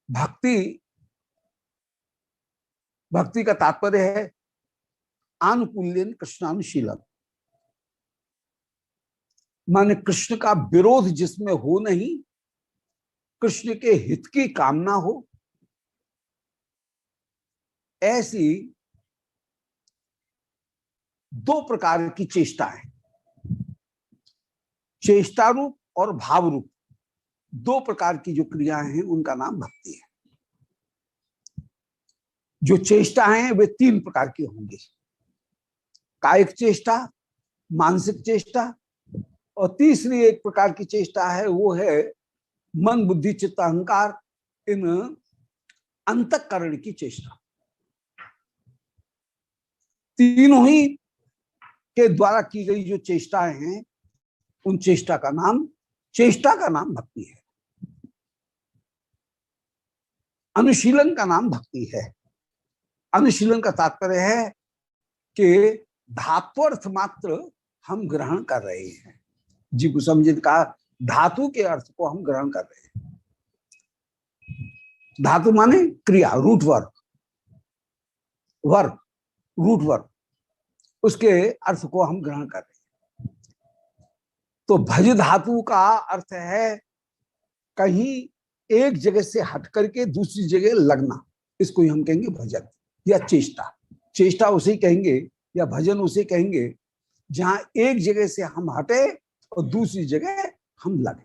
भक्ति, भक्ति का तात्पर्य है आनुकूल्यन कृष्णानुशीलन, माने कृष्ण का विरोध जिसमें हो नहीं, कृष्ण के हित की कामना हो, ऐसी दो प्रकार की चेष्टा है। चेष्टा रूप और भाव रूप दो प्रकार की जो क्रियाएं हैं उनका नाम भक्ति है। जो चेष्टा है वे तीन प्रकार की होंगी, कायिक चेष्टा, मानसिक चेष्टा, और तीसरी एक प्रकार की चेष्टा है वो है मन बुद्धि चित्त अहंकार, इन अंतःकरण की चेष्टा। तीनों ही के द्वारा की गई जो चेष्टाएं हैं उन चेष्टा का नाम भक्ति है। अनुशीलन का नाम भक्ति है। अनुशीलन का तात्पर्य है कि धात्वर्थ मात्र हम ग्रहण कर रहे हैं। जी कुसुमजित का धातु के अर्थ को हम ग्रहण कर रहे हैं। धातु माने क्रिया, रूट वर्क, रूट वर्क, उसके अर्थ को हम ग्रहण कर रहे हैं। तो भज धातु का अर्थ है कहीं एक जगह से हट करके दूसरी जगह लगना, इसको ही हम कहेंगे भजन या चेष्टा। चेष्टा उसे कहेंगे या भजन उसे कहेंगे जहां एक जगह से हम हटे और दूसरी जगह हम लगे।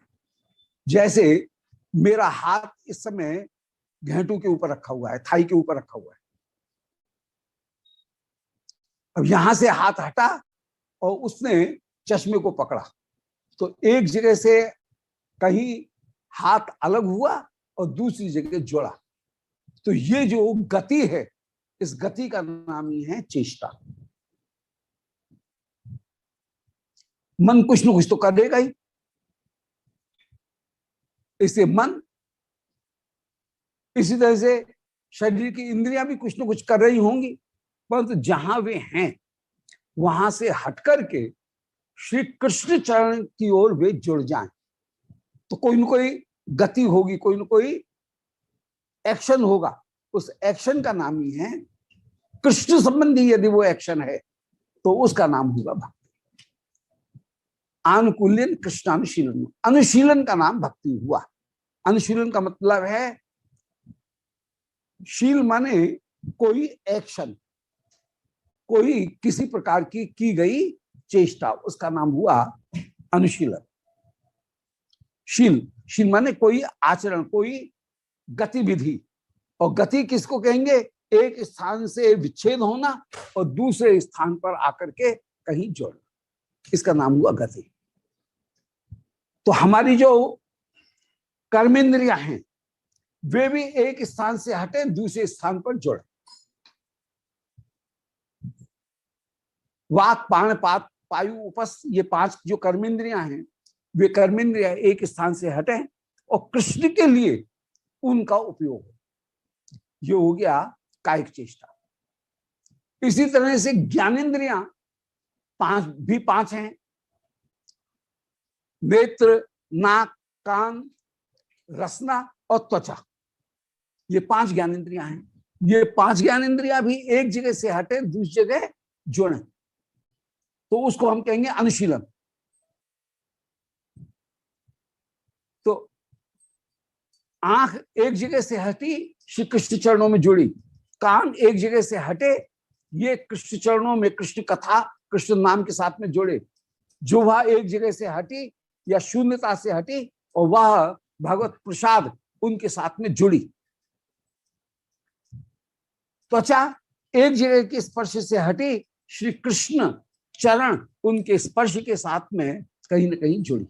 जैसे मेरा हाथ इस समय घेंटू के ऊपर रखा हुआ है, थाई के ऊपर रखा हुआ है। अब यहां से हाथ हटा और उसने चश्मे को पकड़ा, तो एक जगह से कहीं हाथ अलग हुआ और दूसरी जगह जुड़ा। तो ये जो गति है, इस गति का नाम ही है चेष्टा। मन कुछ न कुछ तो करेगा ही, इससे मन, इसी तरह से शरीर की इंद्रियां भी कुछ न कुछ कर रही होंगी, परंतु जहां वे हैं वहां से हटकर के श्री कृष्ण चरण की ओर वे जुड़ जाएं, तो कोई न कोई गति होगी, कोई न कोई एक्शन होगा। उस एक्शन का नाम ही है कृष्ण संबंधी। यदि वो एक्शन है तो उसका नाम होगा भक्ति। आनुकूल्यन कृष्णानुशीलन, अनुशीलन का नाम भक्ति हुआ। अनुशीलन का मतलब है शील माने कोई एक्शन, कोई किसी प्रकार की गई चेष्टा, उसका नाम हुआ अनुशीलन। शील माने कोई आचरण, कोई गतिविधि। और गति किसको कहेंगे? एक स्थान से विच्छेद होना और दूसरे स्थान पर आकर के कहीं जोड़ना, इसका नाम हुआ गति। तो हमारी जो कर्मेंद्रियां हैं वे भी एक स्थान से हटे दूसरे स्थान पर जुड़े। वाक प्राण पात पायु उपस्थ, ये पांच जो कर्मेंद्रियां हैं वे कर्मेंद्रियां एक स्थान से हटे और कृष्ण के लिए उनका उपयोग हो। ये हो गया कायिक चेष्टा। इसी तरह से ज्ञानेंद्रियां पांच हैं। नेत्र, नाक, कान, रसना और त्वचा, ये पांच ज्ञानेंद्रियां हैं। ये पांच ज्ञानेंद्रियां भी एक जगह से हटे दूसरी जगह जुड़े, तो उसको हम कहेंगे अनुशीलन। तो आंख एक जगह से हटी, श्री कृष्ण चरणों में जुड़ी। कान एक जगह से हटे, ये कृष्ण चरणों में कृष्ण कथा, कृष्ण नाम के साथ में जुड़े। जिह्वा एक जगह से हटी या शून्यता से हटी और वह भगवत प्रसाद उनके साथ में जुड़ी। त्वचा एक जगह के स्पर्श से हटी, श्री कृष्ण चरण उनके स्पर्श के साथ में कहीं न कहीं जुड़ी।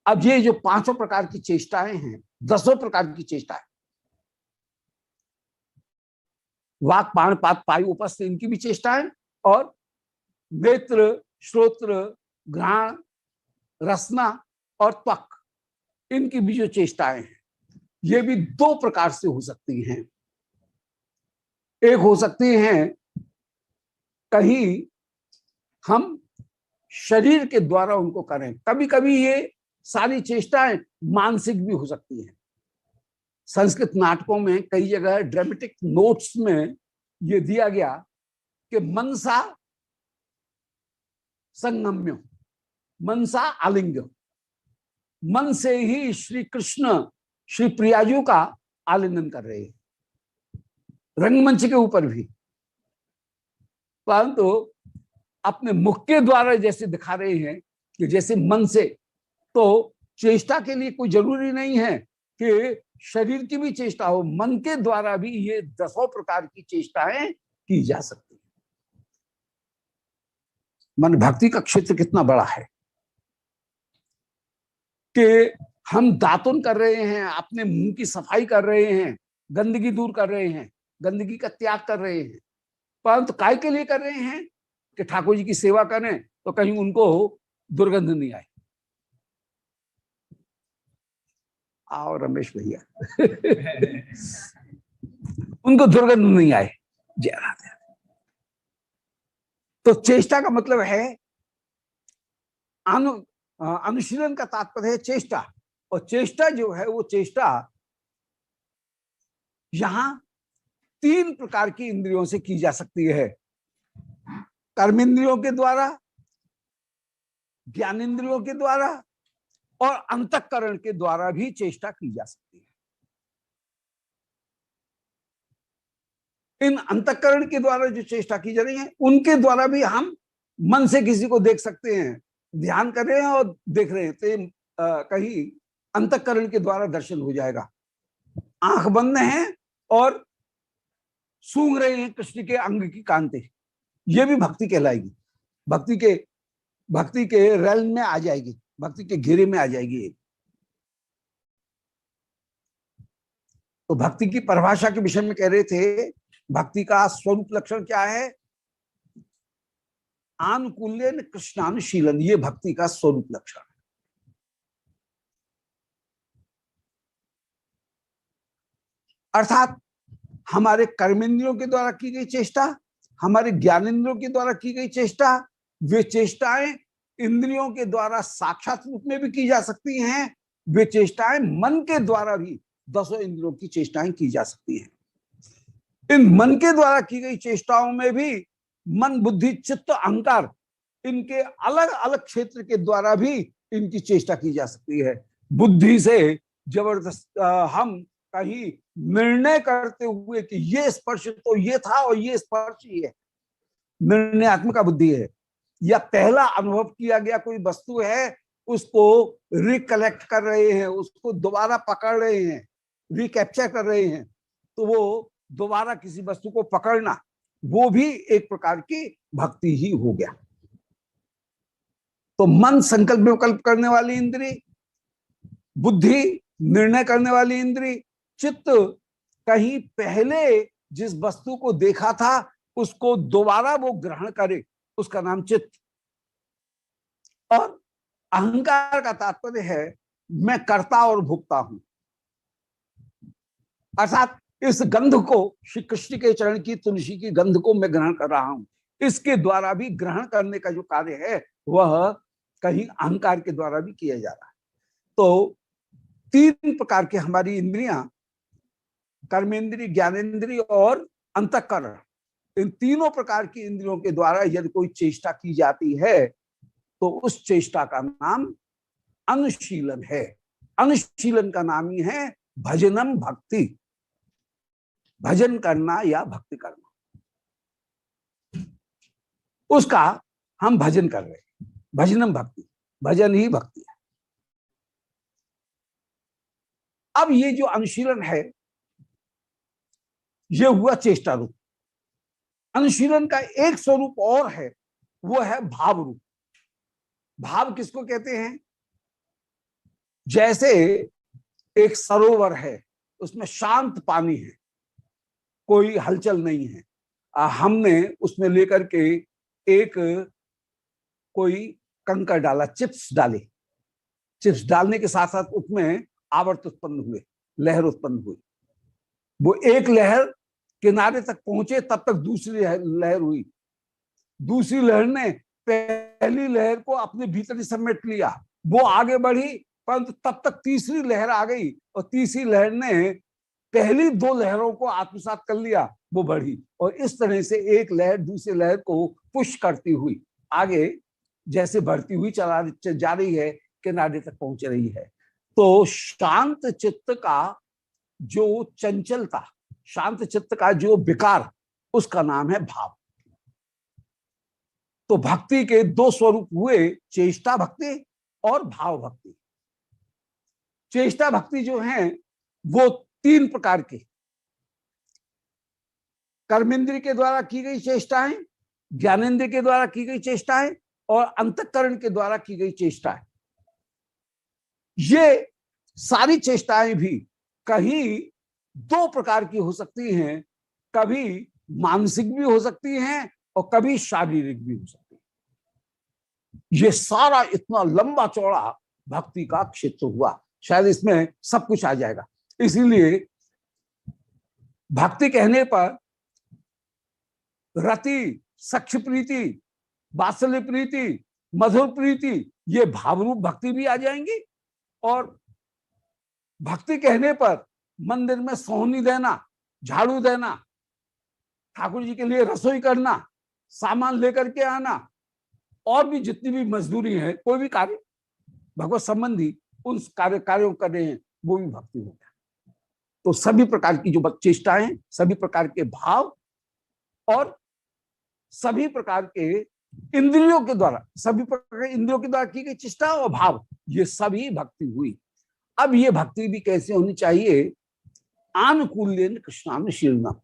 अब ये जो पांचों प्रकार की चेष्टाएं हैं, दसों प्रकार की चेष्टाएं, वाक प्राण पात पायु उपस्थ, इनकी भी चेष्टाएं, और नेत्र, श्रोत्र, घ्राण, रसना और त्वक, इनकी भी जो चेष्टाएं हैं ये भी दो प्रकार से हो सकती हैं। एक हो सकती हैं कहीं हम शरीर के द्वारा उनको करें, कभी कभी ये सारी चेष्टाएं मानसिक भी हो सकती हैं। संस्कृत नाटकों में कई जगह ड्रामेटिक नोट्स में ये दिया गया कि मनसा संगम्य, मनसा आलिंग्य, मन से ही श्री कृष्ण श्री प्रियाजू का आलिंगन कर रहे हैं रंगमंच के ऊपर भी, परंतु अपने मुख के द्वारा जैसे दिखा रहे हैं कि जैसे मन से, तो चेष्टा के लिए कोई जरूरी नहीं है कि शरीर की भी चेष्टा हो, मन के द्वारा भी ये 10 प्रकार की चेष्टाएं की जा सकती है। मन भक्ति का क्षेत्र कितना बड़ा है कि हम दातुन कर रहे हैं, अपने मुंह की सफाई कर रहे हैं, गंदगी दूर कर रहे हैं, गंदगी का त्याग कर रहे हैं, परंतु काय के लिए कर रहे हैं कि ठाकुर जी की सेवा करें तो कहीं उनको दुर्गंध नहीं आए। आओ रमेश भैया उनको दुर्गंध नहीं आए। जय राधे। तो चेष्टा का मतलब है अनुशीलन का तात्पर्य है चेष्टा, और चेष्टा जो है वो चेष्टा यहां 3 प्रकार की इंद्रियों से की जा सकती है। कर्मेंद्रियों के द्वारा, ज्ञानेंद्रियों के द्वारा और अंतःकरण के द्वारा भी चेष्टा की जा सकती है। इन अंतःकरण के द्वारा जो चेष्टा की जा रही है उनके द्वारा भी हम मन से किसी को देख सकते हैं, ध्यान कर रहे हैं और देख रहे हैं तो कहीं अंतःकरण के द्वारा दर्शन हो जाएगा। आंख बंद है और सूंघ रहे हैं कृष्ण के अंग की कांति, ये भी भक्ति कहलाएगी, भक्ति के रेल में आ जाएगी, भक्ति के घेरे में आ जाएगी। तो भक्ति की परिभाषा के विषय में कह रहे थे, भक्ति का स्वरूप लक्षण क्या है? आनुकूल्यन कृष्णानुशीलन, ये भक्ति का स्वरूप लक्षण है। अर्थात हमारे कर्मेंद्रियों के द्वारा की गई चेष्टा, हमारे ज्ञानेंद्रियों के द्वारा की गई चेष्टा, वे चेष्टाएं इंद्रियों के द्वारा साक्षात रूप में भी की जा सकती हैं, वे चेष्टाएं मन के द्वारा भी 10 इंद्रियों की चेष्टाएं की जा सकती हैं। इन मन के द्वारा की गई चेष्टाओं में भी मन, बुद्धि, चित्त, अहंकार, इनके अलग अलग क्षेत्र के द्वारा भी इनकी चेष्टा की जा सकती है। बुद्धि से जबरदस्त हम कहीं निर्णय करते हुए कि ये स्पर्श तो ये था और ये स्पर्श ही है, निर्णयात्मक बुद्धि है, या पहला अनुभव किया गया कोई वस्तु है उसको रिकलेक्ट कर रहे हैं, उसको दोबारा पकड़ रहे हैं, रिकैप्चर कर रहे हैं, तो वो दोबारा किसी वस्तु को पकड़ना, वो भी एक प्रकार की भक्ति ही हो गया। तो मन संकल्प विकल्प करने वाली इंद्री, बुद्धि निर्णय करने वाली इंद्री, चित्त कहीं पहले जिस वस्तु को देखा था उसको दोबारा वो ग्रहण करे, उसका नाम चित्त। और अहंकार का तात्पर्य है मैं कर्ता और भोक्ता हूं, अर्थात इस गंध को, श्री कृष्ण के चरण की तुलसी की गंध को मैं ग्रहण कर रहा हूं, इसके द्वारा भी ग्रहण करने का जो कार्य है वह कहीं अहंकार के द्वारा भी किया जा रहा है। तो 3 प्रकार की हमारी इंद्रियां, कर्मेंद्रिय, ज्ञानेंद्रिय और अंतःकरण, इन तीनों प्रकार की इंद्रियों के द्वारा यदि कोई चेष्टा की जाती है तो उस चेष्टा का नाम अनुशीलन है। अनुशीलन का नाम ही है भजनम भक्ति, भजन करना या भक्ति करना, उसका हम भजन कर रहे हैं। भजनम भक्ति, भजन ही भक्ति है। अब ये जो अनुशीलन है ये हुआ चेष्टा रूप। अनुशीलन का एक स्वरूप और है, वो है भाव रूप। भाव किसको कहते हैं? जैसे एक सरोवर है, उसमें शांत पानी है, कोई हलचल नहीं है, हमने उसमें लेकर के एक कोई कंकर डाला, चिप्स डाले, चिप्स डालने के साथ साथ उसमें आवर्त उत्पन्न हुए, लहर उत्पन्न हुई, वो एक लहर किनारे तक पहुंचे तब तक दूसरी लहर हुई, दूसरी लहर ने पहली लहर को अपने भीतर ही समेट लिया, वो आगे बढ़ी, परंतु तब तक तीसरी लहर आ गई और तीसरी लहर ने पहली दो लहरों को आत्मसात कर लिया, वो बढ़ी, और इस तरह से एक लहर दूसरी लहर को पुश करती हुई आगे जैसे बढ़ती हुई चला जा रही है, किनारे तक पहुंच रही है। तो शांत चित्त का जो चंचलता, शांत चित्त का जो विकार, उसका नाम है भाव। तो भक्ति के दो स्वरूप हुए, चेष्टा भक्ति और भाव भक्ति। चेष्टा भक्ति जो है वो तीन प्रकार की, कर्मेंद्र के द्वारा की गई चेष्टाएं, ज्ञानेंद्र के द्वारा की गई चेष्टाएं और अंतःकरण के द्वारा की गई चेष्टाएं। ये सारी चेष्टाएं भी कहीं दो प्रकार की हो सकती हैं, कभी मानसिक भी हो सकती हैं और कभी शारीरिक भी हो सकती है। ये सारा इतना लंबा चौड़ा भक्ति का क्षेत्र हुआ, शायद इसमें सब कुछ आ जाएगा। इसीलिए भक्ति कहने पर रति, सख्य प्रीति, वात्सल्य प्रीति, मधुर प्रीति, ये भावरूप भक्ति भी आ जाएंगी। और भक्ति कहने पर मंदिर में सोहनी देना, झाड़ू देना, ठाकुर जी के लिए रसोई करना, सामान लेकर के आना, और भी जितनी भी मजदूरी है, कोई भी कार्य भगवत संबंधी उन कार्यों कर रहे हैं, वो भी भक्ति हो गया। तो सभी प्रकार की जो चेष्टाएं, सभी प्रकार के भाव और सभी प्रकार के इंद्रियों के द्वारा, सभी प्रकार के इंद्रियों के द्वारा की गई चेष्टा और भाव, ये सभी भक्ति हुई। अब ये भक्ति भी कैसे होनी चाहिए? आनुकूल्यन कृष्णानुशीलनम,